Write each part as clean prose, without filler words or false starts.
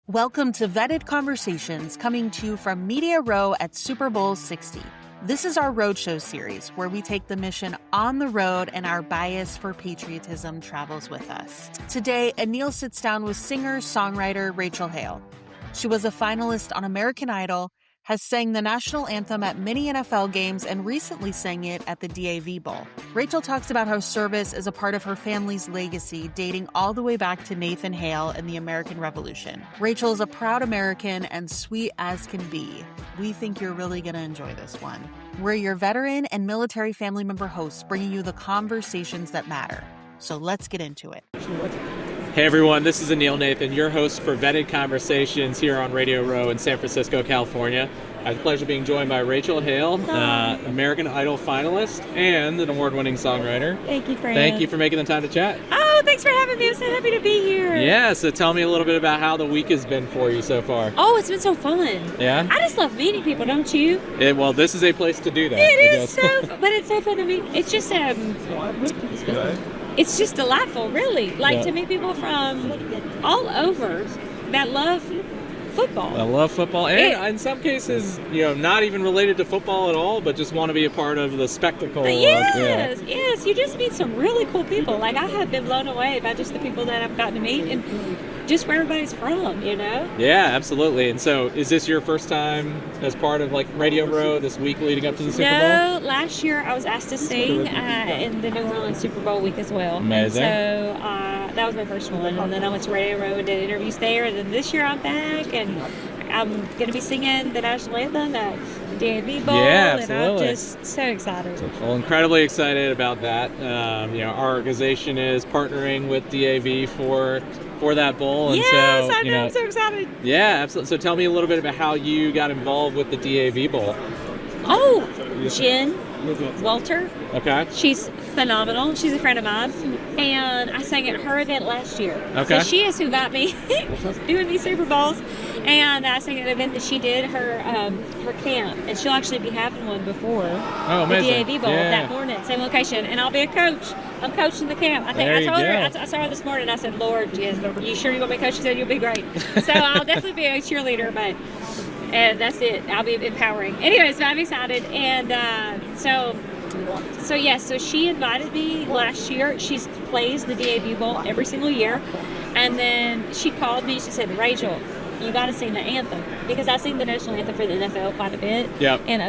Welcome to Vetted Conversations, coming to you from Media Row at Super Bowl 60. This is our roadshow series where we take the mission on the road and our bias for patriotism travels with us. Today, Anil sits down with singer-songwriter Rachel Hale. She was a finalist on American Idol, has sang the national anthem at many NFL games, and recently sang it at the DAV Bowl. Rachel talks about how service is a part of her family's legacy, dating all the way back to Nathan Hale and the American Revolution. Rachel is a proud American and sweet as can be. We think you're really going to enjoy this one. We're your veteran and military family member hosts, bringing you the conversations that matter. So let's get into it. Hey everyone, this is Anil Nathan, your host for Vetted Conversations here on Radio Row in San Francisco, California. I have the pleasure of being joined by Rachel Hale, American Idol finalist and an award-winning songwriter. Thank you, Fran. Thank you for making the time to chat. Oh, thanks for having me. I'm so happy to be here. Yeah, so tell me a little bit about how the week has been for you so far. Oh, it's been so fun. Yeah? I just love meeting people, don't you? Well, this is a place to do that. It is so fun, but it's so fun to meet. It's just it's just delightful, really. To meet people from all over that love football. I love football, and in some cases, not even related to football at all, but just want to be a part of the spectacle. Yes, you just meet some really cool people. I have been blown away by just the people that I've gotten to meet and just where everybody's from, Yeah, absolutely. And so, is this your first time as part of Radio Row this week leading up to the Super Bowl? No, last year I was asked to sing in the New Orleans Super Bowl week as well. Amazing. And so that was my first one, and then I went to Radio Row and did interviews there, and then this year I'm back, and I'm going to be singing the national anthem at the DAV Bowl, yeah, absolutely. And I'm just so excited. Well, incredibly excited about that. Our organization is partnering with DAV for that bowl. And yes, so, I know, I'm so excited. Yeah, absolutely. So tell me a little bit about how you got involved with the DAV Bowl. Oh, Jen Walter. Okay. She's phenomenal. She's a friend of mine, and I sang at her event last year. Okay. So she is who got me doing these Super Bowls, and I sang at an event that she did her camp, and she'll actually be having one before the DAV Bowl that morning, same location, and I'll be a coach. I'm coaching the camp. I told her, I saw her this morning, I said, Lord, Jen, you sure you're going to be a coach? She said, you'll be great. So I'll definitely be a cheerleader, but and that's it. I'll be empowering. Anyways, I'm excited. And so she invited me last year. She plays the DAV Bowl every single year. And then she called me. She said, Rachel, you got to sing the anthem. Because I sing the national anthem for the NFL quite a bit. Yep. And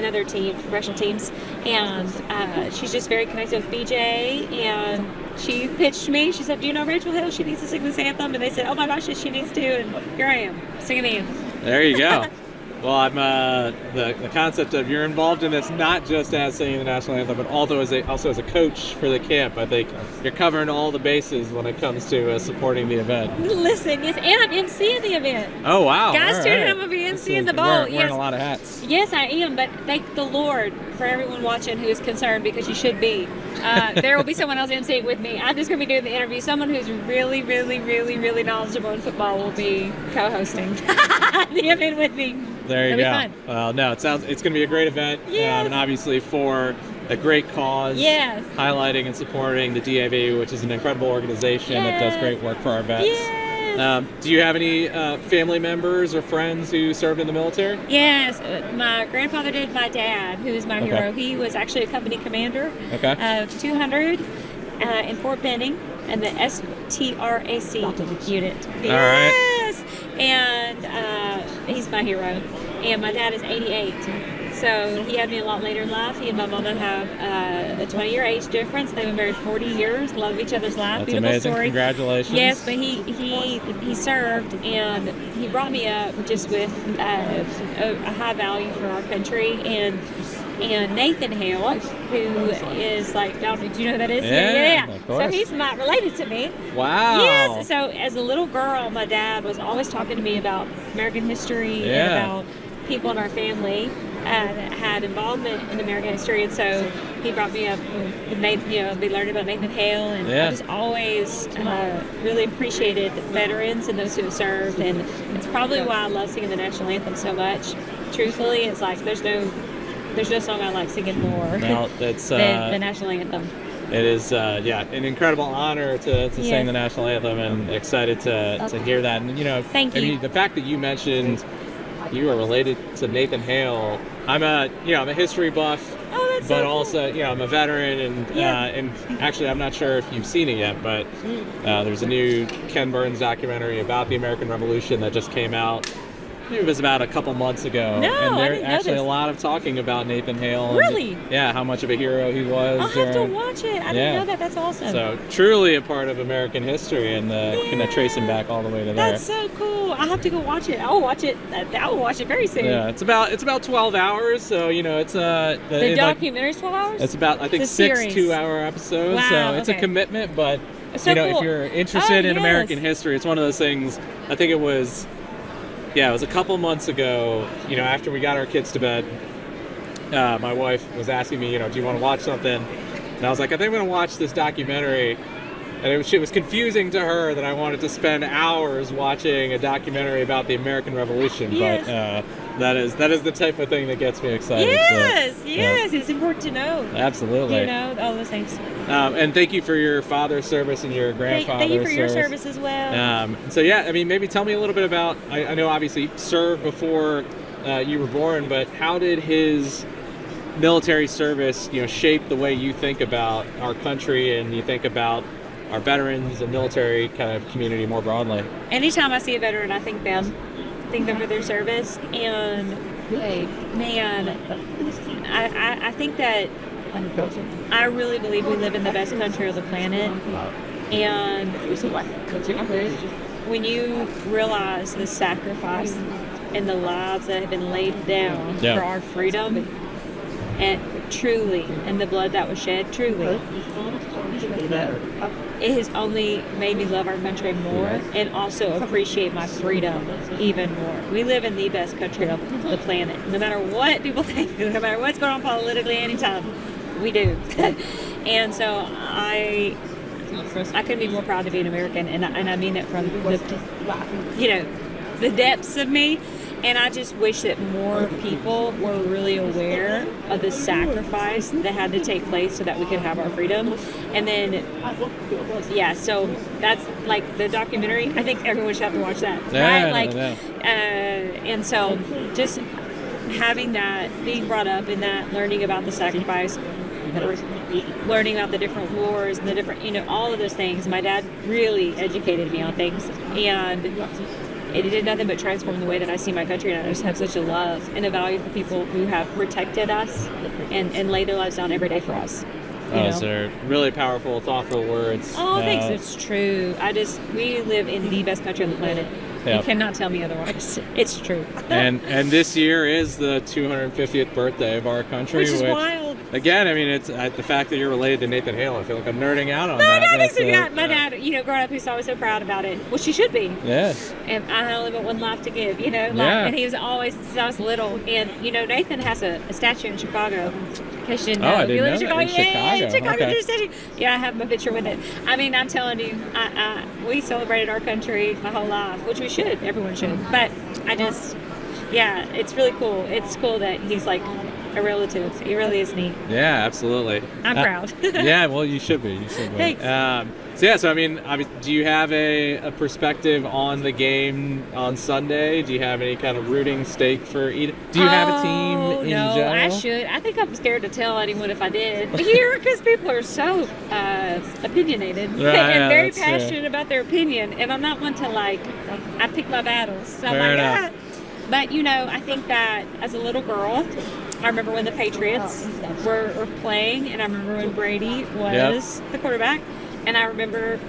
other teams, professional teams. And she's just very connected with BJ. And she pitched me. She said, do you know Rachel Hale? She needs to sing this anthem. And they said, oh my gosh, yes, she needs to. And here I am, singing the anthem. There you go. Well, I'm the concept of you're involved in this not just as singing the national anthem, but also as a coach for the camp. I think you're covering all the bases when it comes to supporting the event. Listen, yes, and I'm emceeing the event. Oh wow! Guys, tune in, I'm gonna be emceeing the bowl. Wearing a lot of hats. Yes, I am. But thank the Lord for everyone watching who is concerned, because you should be. There will be someone else emceeing with me. I'm just gonna be doing the interview. Someone who's really, really, really, really knowledgeable in football will be co-hosting the event with me. There you It'll go. Be fun. Well, no, it's going to be a great event, yes. And obviously for a great cause, yes. Highlighting and supporting the DAV, which is an incredible organization that does great work for our vets. Yes. Do you have any family members or friends who served in the military? Yes, my grandfather did. My dad, who is my hero, he was actually a company commander of 200 in Fort Benning and the STRAC unit. All yes. Right. And he's my hero. And my dad is 88. So he had me a lot later in life. He and my mama have a 20-year age difference. They've been married 40 years, love each other's life. That's beautiful amazing. Story. Congratulations. Yes, but he served, and he brought me up just with a high value for our country. And Nathan Hale, who is do you know who that is? Yeah. Of course. So he's related to me. Wow. Yes. So as a little girl, my dad was always talking to me about American history and about people in our family that had involvement in American history, and so he brought me up with we learned about Nathan Hale, and I just always really appreciated veterans and those who have served, and it's probably why I love singing the national anthem so much. Truthfully, it's there's no song I like singing more than the national anthem. it is an incredible honor to sing the national anthem, and excited to hear that. And Thank you. I mean, the fact that you mentioned you are related to Nathan Hale. I'm a history buff. Oh, that's but so also, cool. I'm a veteran, and actually, I'm not sure if you've seen it yet, but there's a new Ken Burns documentary about the American Revolution that just came out. It was about a couple months ago. No, and I there's didn't know actually this. a lot of talking about Nathan Hale. Really? And, how much of a hero he was. I'll have to watch it. I didn't know that. That's awesome. So truly a part of American history, and kind of tracing back all the way to there. That's so cool. I'll have to go watch it. I'll watch it. I will watch it very soon. Yeah, it's about 12 hours. So it's the documentary's 12 hours. It's about, I think, 6 2-hour episodes. Wow, so it's a okay. commitment, but So cool. if you're interested in yes. American history, it's one of those things. I think it was a couple months ago, after we got our kids to bed, my wife was asking me, do you want to watch something? And I was like, I think I'm going to watch this documentary. And it was confusing to her that I wanted to spend hours watching a documentary about the American Revolution. Yes. But that is the type of thing that gets me excited. Yes, it's important to know. Absolutely. All those things. And thank you for your father's service and your grandfather's Thank you for your service. service as well. Maybe tell me a little bit about, I know obviously you served before you were born, but how did his military service, shape the way you think about our country and you think about our veterans and military kind of community more broadly? Anytime I see a veteran, I thank them for their service. And man, I think that I really believe we live in the best country on the planet. And when you realize the sacrifice and the lives that have been laid down for our freedom, and truly, and the blood that was shed, truly, it has only made me love our country more and also appreciate my freedom even more. We live in the best country on the planet. No matter what people think, no matter what's going on politically anytime, we do. And so I couldn't be more proud to be an American, and I mean it from the depths of me. And I just wish that more people were really aware of the sacrifice that had to take place so that we could have our freedom. And then, so that's like the documentary. I think everyone should have to watch that, right? And so just having that, being brought up in that, learning about the sacrifice, learning about the different wars and the different, all of those things. My dad really educated me on things, and it did nothing but transform the way that I see my country, and I just have such a love and a value for people who have protected us and laid their lives down every day for us. Those are really powerful, thoughtful words. Oh, thanks. It's true. We live in the best country on the planet. You cannot tell me otherwise. It's true. and this year is the 250th birthday of our country, which is wild. Again, I mean, it's the fact that you're related to Nathan Hale. I feel like I'm nerding out on that. No, thanks for that. My dad, growing up, he's always so proud about it. Well, she should be. Yes. And I only got one life to give, and he was always, since I was little. And, Nathan has a statue in Chicago. In case you didn't know. I didn't know Chicago. that. In Chicago. Okay. There's a statue. Yeah, I have my picture with it. I mean, I'm telling you, we celebrated our country my whole life, which we should. Everyone should. But it's really cool. It's cool that he's like a relative. He really is neat. Yeah, absolutely. I'm proud. Yeah, well, you should be. Thanks. So I mean, do you have a perspective on the game on Sunday? Do you have any kind of rooting stake for either? Do you have a team in general? I should. I think I'm scared to tell anyone if I did here, because people are so opinionated and very passionate about their opinion, and I'm not one to I pick my battles. So I'm like, But I think that as a little girl, I remember when the Patriots were playing, and I remember when Brady was the quarterback, and I remember,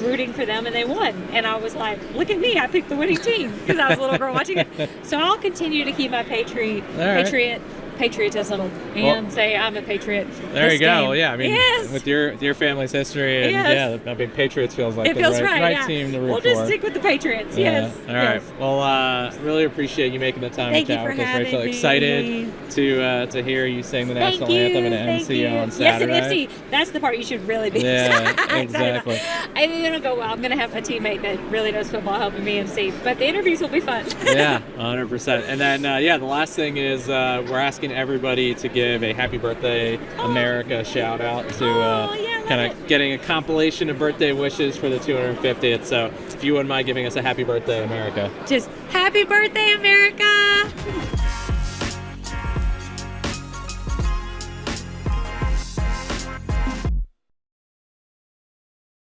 rooting for them, and they won. And I was like, look at me, I picked the winning team, because I was a little girl watching it. So I'll continue to keep my patriotism and say I'm a patriot. There you go. Game. Yeah, I mean, with your family's history, and I mean, Patriots feels like the right team to root for. We'll just stick with the Patriots. Yes. All right. Well, really appreciate you making the time to chat with us, Rachel. Excited to hear you sing the national anthem at MCO on Saturday. Yes, at MC. That's the part you should really be. Yeah, exactly. I'm gonna go well. I'm gonna have a teammate that really knows football helping me MC, but the interviews will be fun. Yeah, 100%. And then the last thing is we're asking asking everybody to give a Happy Birthday America shout out to kind of getting a compilation of birthday wishes for the 250th. So if you wouldn't mind giving us a Happy Birthday America. Just Happy Birthday America!